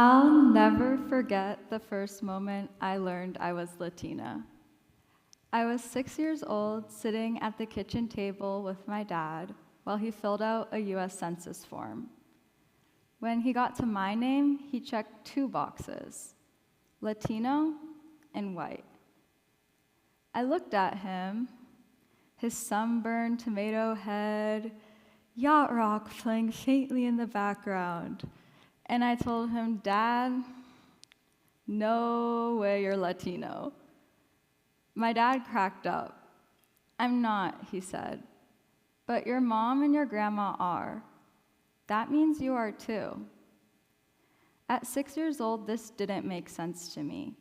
I'll never forget the first moment I learned I was Latina. I was 6 years old, sitting at the kitchen table with my dad while he filled out a US Census form. When he got to my name, he checked 2 boxes, Latino and white. I looked at him, his sunburned tomato head, yacht rock playing faintly in the background, and I told him, "Dad, no way you're Latino." My dad cracked up. "I'm not," he said, "but your mom and your grandma are. That means you are too." At 6 years old, this didn't make sense to me.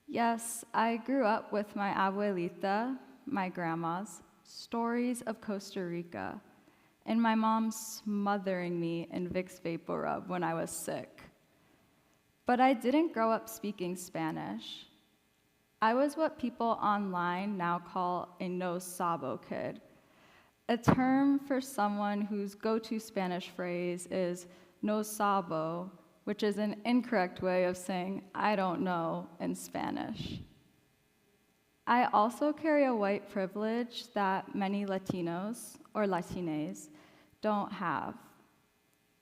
Yes, I grew up with my abuelita, my grandma's, stories of Costa Rica, and my mom smothering me in Vicks VapoRub when I was sick. But I didn't grow up speaking Spanish. I was what people online now call a no sabo kid, a term for someone whose go-to Spanish phrase is no sabo, which is an incorrect way of saying "I don't know" in Spanish. I also carry a white privilege that many Latinos, or Latines, don't have,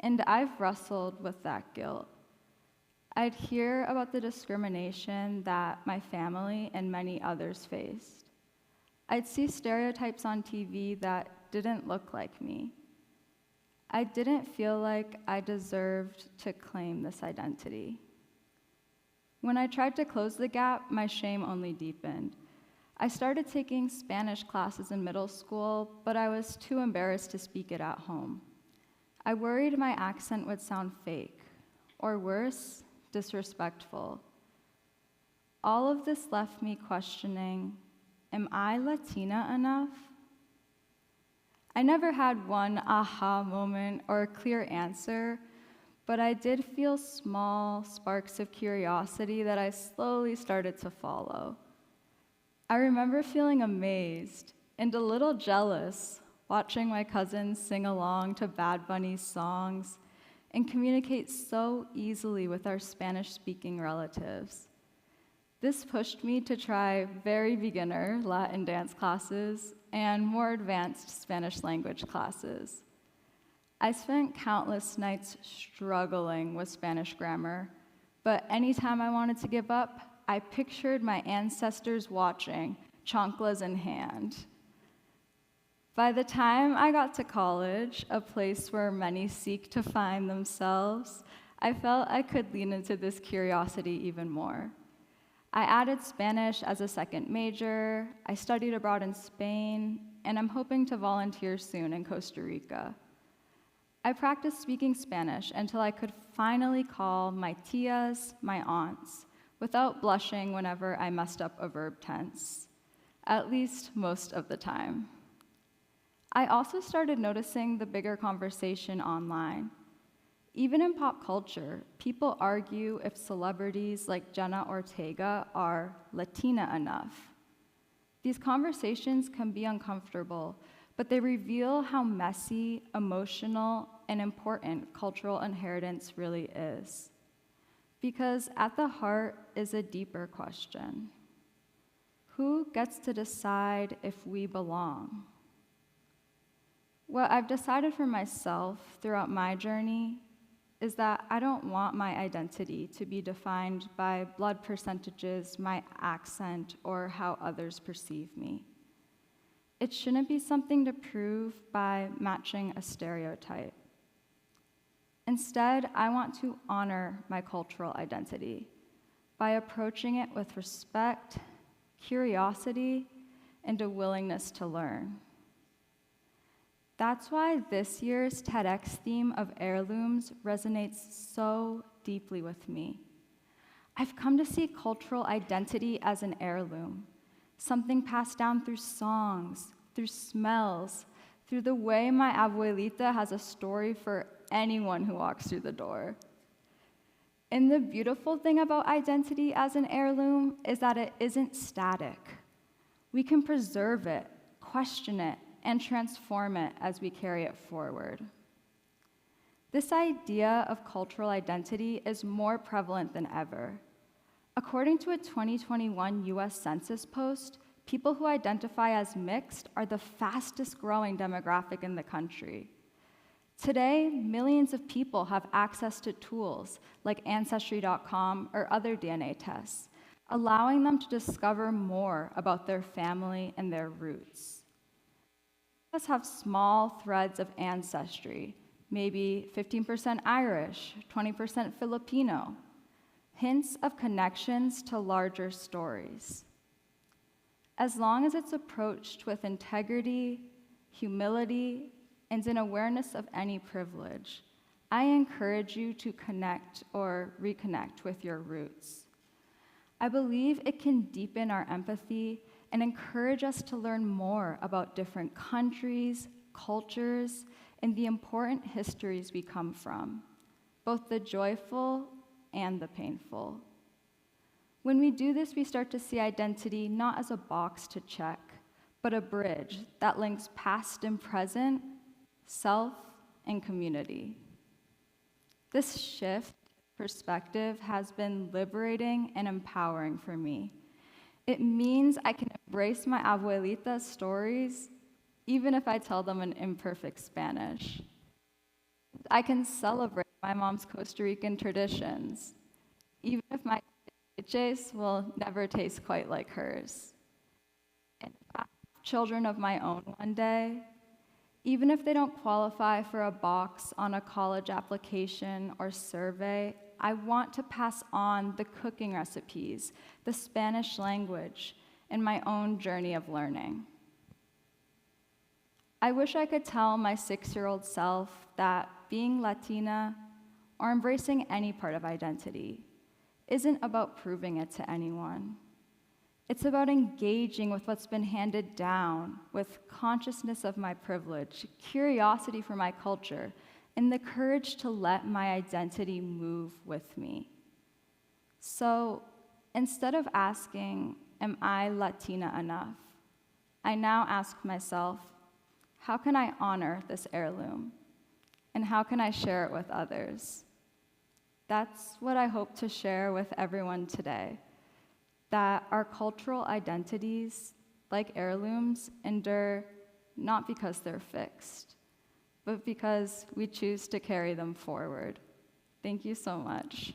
and I've wrestled with that guilt. I'd hear about the discrimination that my family and many others faced. I'd see stereotypes on TV that didn't look like me. I didn't feel like I deserved to claim this identity. When I tried to close the gap, my shame only deepened. I started taking Spanish classes in middle school, but I was too embarrassed to speak it at home. I worried my accent would sound fake, or worse, disrespectful. All of this left me questioning, am I Latina enough? I never had one aha moment or a clear answer, but I did feel small sparks of curiosity that I slowly started to follow. I remember feeling amazed and a little jealous watching my cousins sing along to Bad Bunny's songs and communicate so easily with our Spanish-speaking relatives. This pushed me to try very beginner Latin dance classes and more advanced Spanish language classes. I spent countless nights struggling with Spanish grammar, but anytime I wanted to give up, I pictured my ancestors watching, chanclas in hand. By the time I got to college, a place where many seek to find themselves, I felt I could lean into this curiosity even more. I added Spanish as a second major, I studied abroad in Spain, and I'm hoping to volunteer soon in Costa Rica. I practiced speaking Spanish until I could finally call my tias my aunts, without blushing whenever I messed up a verb tense, at least most of the time. I also started noticing the bigger conversation online. Even in pop culture, people argue if celebrities like Jenna Ortega are Latina enough. These conversations can be uncomfortable, but they reveal how messy, emotional, and important cultural inheritance really is. Because at the heart is a deeper question. Who gets to decide if we belong? What I've decided for myself throughout my journey is that I don't want my identity to be defined by blood percentages, my accent, or how others perceive me. It shouldn't be something to prove by matching a stereotype. Instead, I want to honor my cultural identity by approaching it with respect, curiosity, and a willingness to learn. That's why this year's TEDx theme of heirlooms resonates so deeply with me. I've come to see cultural identity as an heirloom, something passed down through songs, through smells, through the way my abuelita has a story for anyone who walks through the door. And the beautiful thing about identity as an heirloom is that it isn't static. We can preserve it, question it, and transform it as we carry it forward. This idea of cultural identity is more prevalent than ever. According to a 2021 US Census post, people who identify as mixed are the fastest growing demographic in the country. Today, millions of people have access to tools like Ancestry.com or other DNA tests, allowing them to discover more about their family and their roots. Most of us have small threads of ancestry, maybe 15% Irish, 20% Filipino, hints of connections to larger stories. As long as it's approached with integrity, humility, and an awareness of any privilege, I encourage you to connect or reconnect with your roots. I believe it can deepen our empathy and encourage us to learn more about different countries, cultures, and the important histories we come from, both the joyful and the painful. When we do this, we start to see identity not as a box to check, but a bridge that links past and present, self and community. This shift in perspective has been liberating and empowering for me. It means I can embrace my abuelita's stories, even if I tell them in imperfect Spanish. I can celebrate my mom's Costa Rican traditions, even if my leches will never taste quite like hers. And if I have children of my own one day, even if they don't qualify for a box on a college application or survey, I want to pass on the cooking recipes, the Spanish language, and my own journey of learning. I wish I could tell my 6-year-old self that being Latina, or embracing any part of identity, isn't about proving it to anyone. It's about engaging with what's been handed down, with consciousness of my privilege, curiosity for my culture, and the courage to let my identity move with me. So instead of asking, am I Latina enough? I now ask myself, how can I honor this heirloom? And how can I share it with others? That's what I hope to share with everyone today, that our cultural identities, like heirlooms, endure not because they're fixed, but because we choose to carry them forward. Thank you so much.